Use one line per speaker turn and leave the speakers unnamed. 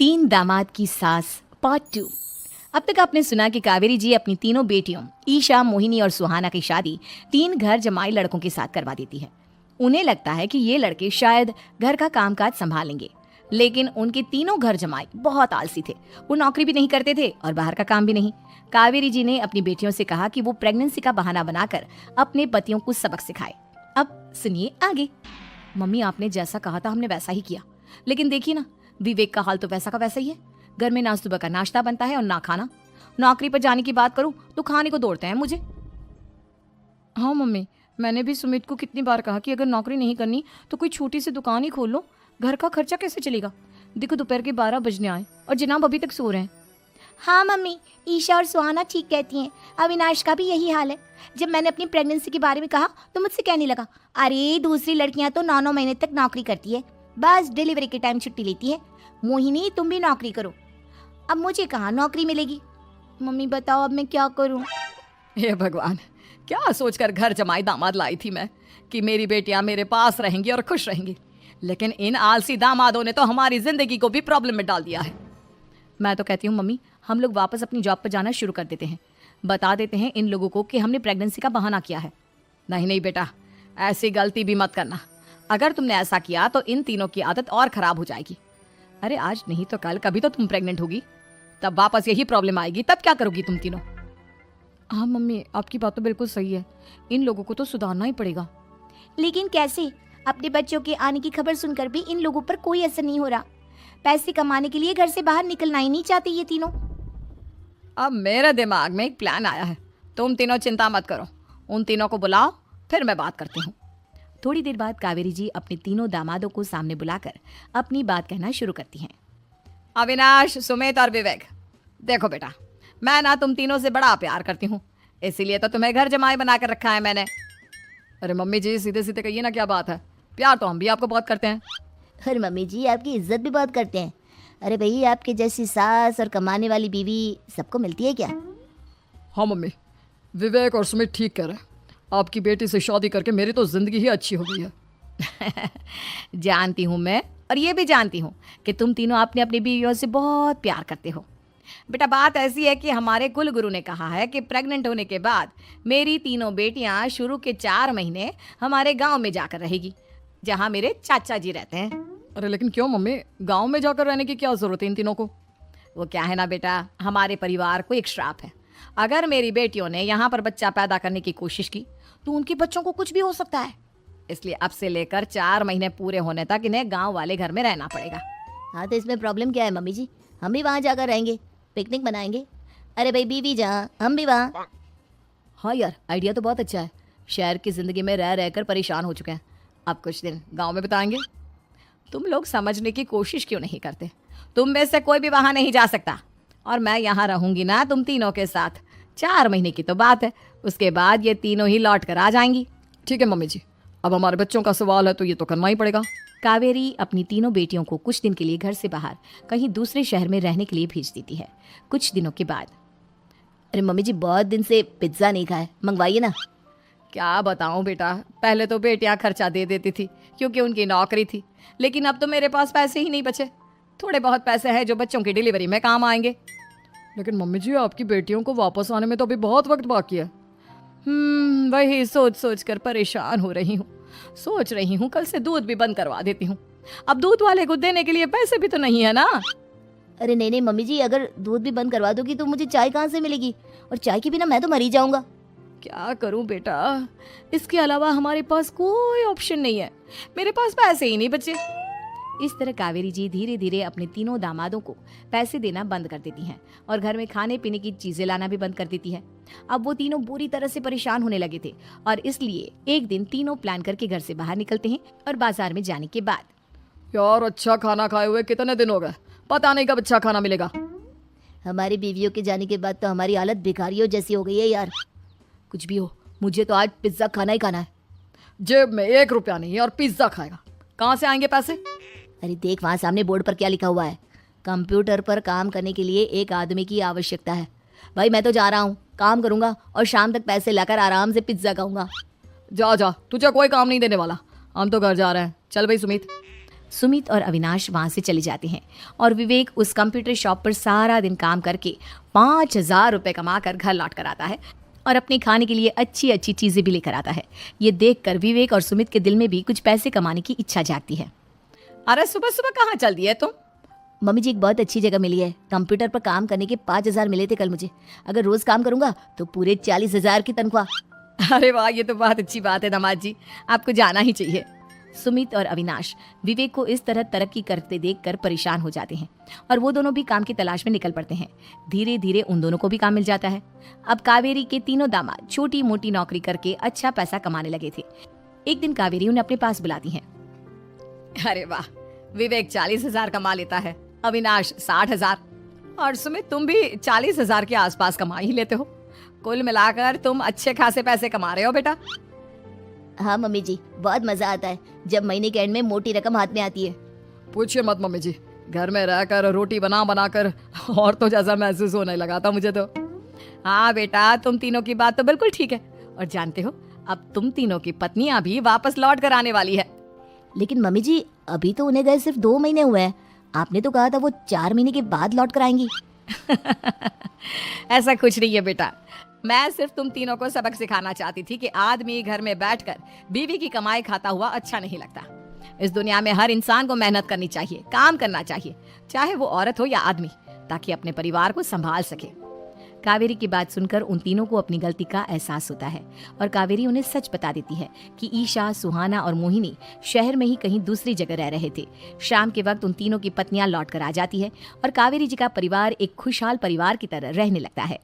तीन दामाद की सास पार्ट 2। अब तक आपने सुना कि कावेरी जी अपनी तीनों बेटियों ईशा, मोहिनी और सुहाना की शादी तीन घर जमाई लड़कों के साथ करवा देती है। उन्हें लगता है कि ये लड़के शायद घर का कामकाज संभालेंगे, लेकिन उनके तीनों घर जमाई बहुत आलसी थे। वो नौकरी भी नहीं करते थे और बाहर का काम भी नहीं। कावेरी जी ने अपनी बेटियों से कहा कि वो प्रेगनेंसी का बहाना बनाकर अपने पतियों को सबक सिखाए। अब सुनिए आगे। मम्मी, आपने जैसा कहा था हमने वैसा ही किया, लेकिन देखिए ना, विवेक का हाल तो वैसा का वैसा ही है। घर में ना सुबह का नाश्ता बनता है और ना खाना। नौकरी पर जाने की बात करूं तो खाने को दौड़ते हैं मुझे। हाँ मम्मी, मैंने भी सुमित को कितनी बार कहा कि अगर नौकरी नहीं करनी तो कोई छोटी सी दुकान ही खोल लो। घर का खर्चा कैसे चलेगा? देखो दोपहर के 12 बजने आए और जनाब अभी तक सो रहे हैं।
हाँ मम्मी, ईशा और सुहाना ठीक कहती हैं। अविनाश का भी यही हाल है। जब मैंने अपनी प्रेगनेंसी के बारे में कहा तो मुझसे कहने लगा, अरे दूसरी लड़कियां तो 9-9 महीने तक नौकरी करती है, बस डिलीवरी के टाइम छुट्टी लेती है। मोहिनी, तुम भी नौकरी करो। अब मुझे कहाँ नौकरी मिलेगी? मम्मी बताओ, अब मैं क्या करूँ?
हे भगवान, क्या सोचकर घर जमाई दामाद लाई थी मैं कि मेरी बेटियां मेरे पास रहेंगी और खुश रहेंगी, लेकिन इन आलसी दामादों ने तो हमारी जिंदगी को भी प्रॉब्लम में डाल दिया है। मैं तो कहती हूँ मम्मी, हम लोग वापस अपनी जॉब पर जाना शुरू कर देते हैं। बता देते हैं इन लोगों को कि हमने प्रेगनेंसी का बहाना किया है। नहीं नहीं बेटा, ऐसी गलती भी मत करना। अगर तुमने ऐसा किया तो इन तीनों की आदत और खराब हो जाएगी। अरे आज नहीं तो कल कभी तो तुम प्रेग्नेंट होगी, तब वापस यही प्रॉब्लम आएगी। तब क्या करोगी तुम तीनों? हाँ मम्मी, आपकी बात तो बिल्कुल सही है। इन लोगों को तो सुधारना ही पड़ेगा।
लेकिन कैसे? अपने बच्चों के आने की खबर सुनकर भी इन लोगों पर कोई असर नहीं हो रहा। पैसे कमाने के लिए घर से बाहर निकलना ही नहीं चाहते ये तीनों।
अब मेरे दिमाग में एक प्लान आया है। तुम तीनों चिंता मत करो, उन तीनों को बुलाओ, फिर मैं बात करती हूँ। थोड़ी देर बाद कावेरी जी अपने तीनों दामादों को सामने बुलाकर अपनी बात कहना शुरू करती हैं। अविनाश, सुमित और विवेक, देखो बेटा, मैं ना तुम तीनों से बड़ा प्यार करती हूँ, इसीलिए तो तुम्हें घर जमाई बना कर रखा है मैंने। अरे मम्मी जी, सीधे सीधे कहिए ना, क्या बात है? प्यार तो हम भी आपको बहुत करते हैं।
अरे मम्मी जी, आपकी इज्जत भी बहुत करते हैं। अरे भाई, आपके जैसी सास और कमाने वाली बीवी सबको मिलती है क्या?
हाँ मम्मी, विवेक और सुमित ठीक कह रहे हैं। आपकी बेटी से शादी करके मेरी तो जिंदगी ही अच्छी हो गई है।
जानती हूँ मैं, और ये भी जानती हूँ कि तुम तीनों अपने अपनी बीवियों से बहुत प्यार करते हो। बेटा, बात ऐसी है कि हमारे कुल गुरु ने कहा है कि प्रेग्नेंट होने के बाद मेरी तीनों बेटियां शुरू के 4 महीने हमारे गांव में जाकर रहेगी, जहां मेरे चाचा जी रहते हैं।
अरे लेकिन क्यों मम्मी, गांव में जाकर रहने की क्या जरूरत है इन तीनों को?
वो क्या है ना बेटा, हमारे परिवार को एक श्राप है। अगर मेरी बेटियों ने यहाँ पर बच्चा पैदा करने की कोशिश की तो उनके बच्चों को कुछ भी हो सकता है। इसलिए अब से लेकर 4 महीने पूरे होने तक इन्हें गांव वाले घर में रहना पड़ेगा।
हाँ तो इसमें प्रॉब्लम क्या है मम्मी जी? हम भी वहाँ जाकर रहेंगे, पिकनिक बनाएंगे। अरे भाई, बीवी जहाँ हम भी वहाँ।
हाँ यार, आइडिया तो बहुत अच्छा है। शहर की जिंदगी में रह रहकर परेशान हो चुके हैं, अब कुछ दिन गांव में बिताएंगे। तुम लोग समझने की कोशिश क्यों नहीं करते? तुम में से कोई भी वहां नहीं जा सकता, और मैं यहाँ रहूंगी ना तुम तीनों के साथ। 4 महीने की तो बात है, उसके बाद ये तीनों ही लौट कर आ जाएंगी।
ठीक है मम्मी जी, अब हमारे बच्चों का सवाल है तो ये तो करना ही पड़ेगा।
कावेरी अपनी तीनों बेटियों को कुछ दिन के लिए घर से बाहर कहीं दूसरे शहर में रहने के लिए भेज देती है। कुछ दिनों के बाद,
अरे मम्मी जी, बहुत दिन से पिज्ज़ा नहीं खाए, मंगवाइए ना।
क्या बताऊं बेटा, पहले तो बेटियां खर्चा दे देती थी क्योंकि उनकी नौकरी थी, लेकिन अब तो मेरे पास पैसे ही नहीं बचे। थोड़े बहुत पैसे हैं जो बच्चों की डिलीवरी में काम आएंगे।
लेकिन मम्मी जी, आपकी बेटियों को वापस आने में तो अभी बहुत वक्त बाकी है।
वही सोच सोच कर परेशान हो रही हूँ। सोच रही हूँ कल से दूध भी बंद करवा देती हूँ। अब दूध वाले को देने के लिए पैसे भी तो नहीं है ना।
अरे नहीं नहीं मम्मी जी, अगर दूध भी बंद करवा दोगी तो मुझे चाय कहाँ से मिलेगी? और चाय के बिना मैं तो मर ही जाऊंगा।
क्या करूं बेटा, इसके अलावा हमारे पास कोई ऑप्शन नहीं है। मेरे पास पैसे ही नहीं बचे। इस तरह कावेरी जी धीरे धीरे अपने तीनों दामादों को पैसे देना बंद कर देती हैं और घर में खाने पीने की चीजें लाना भी बंद कर देती है। अब वो तीनों बुरी तरह से परेशान होने लगे थे, और इसलिए एक दिन तीनों प्लान करके घर से बाहर निकलते हैं। और बाजार में जाने के बाद,
यार अच्छा खाना खाए हुए कितने दिन हो गए, पता नहीं कब अच्छा खाना मिलेगा।
हमारी बीवियों के जाने के बाद तो हमारी हालत भिखारियों जैसी हो गई है यार।
कुछ भी हो, मुझे तो आज पिज्जा खाना ही खाना है।
जेब में 1 रुपया नहीं है और पिज्जा खाएगा, कहाँ से आएंगे पैसे?
अरे देख, वहाँ सामने बोर्ड पर क्या लिखा हुआ है? कंप्यूटर पर काम करने के लिए एक आदमी की आवश्यकता है। भाई मैं तो जा रहा हूँ, काम करूँगा और शाम तक पैसे लाकर आराम से पिज्ज़ा खाऊंगा।
जा जा, तुझे कोई काम नहीं देने वाला, हम तो घर जा रहे हैं। चल भाई सुमित।
सुमित और अविनाश वहां से चले जाते हैं और विवेक उस कंप्यूटर शॉप पर सारा दिन काम करके 5,000 रुपए कमा कर घर लौट कर आता है और अपने खाने के लिए अच्छी अच्छी चीजें भी लेकर आता है। ये देखकर विवेक और सुमित के दिल में भी कुछ पैसे कमाने की इच्छा जागती है। अरे सुबह सुबह कहाँ चल दी है तुम?
मम्मी जी एक बहुत अच्छी जगह मिली है। कंप्यूटर पर काम करने के 5,000 मिले थे कल मुझे। अगर रोज काम करूंगा तो पूरे 40,000 की तनख्वाह।
अरे वाह, ये तो बहुत अच्छी बात है दामाद जी, आपको जाना ही चाहिए। सुमित और अविनाश विवेक को इस तरह तरक्की करते देखकर परेशान हो जाते हैं और वो दोनों भी काम की तलाश में निकल पड़ते हैं। धीरे धीरे उन दोनों को भी काम मिल जाता है। अब कावेरी के तीनों दामाद छोटी मोटी नौकरी करके अच्छा पैसा कमाने लगे थे। एक दिन कावेरी उन्हें अपने पास बुलाती है। अरे वाह, विवेक 40,000 कमा लेता है, अविनाश 60,000 और सुमित तुम भी 40,000 के आसपास कमा ही लेते हो। कुल मिलाकर तुम अच्छे खासे पैसे कमा रहे हो बेटा।
हाँ मम्मी जी, बहुत मजा आता है जब महीने के एंड में मोटी रकम हाथ में आती है।
पूछिए मत मम्मी जी, घर में रहकर रोटी बना बना कर और तो जैसा महसूस होने लगा था मुझे तो।
हाँ बेटा, तुम तीनों की बात तो बिल्कुल ठीक है। और जानते हो, अब तुम तीनों की पत्नियां भी वापस लौट कर आने वाली है।
लेकिन मम्मी जी अभी तो उन्हें गए सिर्फ 2 महीने हुए हैं। आपने तो कहा था वो 4 महीने के बाद लौट कर आएंगी।
ऐसा कुछ नहीं है बेटा, मैं सिर्फ तुम तीनों को सबक सिखाना चाहती थी कि आदमी घर में बैठकर बीवी की कमाई खाता हुआ अच्छा नहीं लगता। इस दुनिया में हर इंसान को मेहनत करनी चाहिए, काम करना चाहिए, चाहे वो औरत हो या आदमी, ताकि अपने परिवार को संभाल सके। कावेरी की बात सुनकर उन तीनों को अपनी गलती का एहसास होता है और कावेरी उन्हें सच बता देती है कि ईशा, सुहाना और मोहिनी शहर में ही कहीं दूसरी जगह रह रहे थे। शाम के वक्त उन तीनों की पत्नियां लौट कर आ जाती है और कावेरी जी का परिवार एक खुशहाल परिवार की तरह रहने लगता है।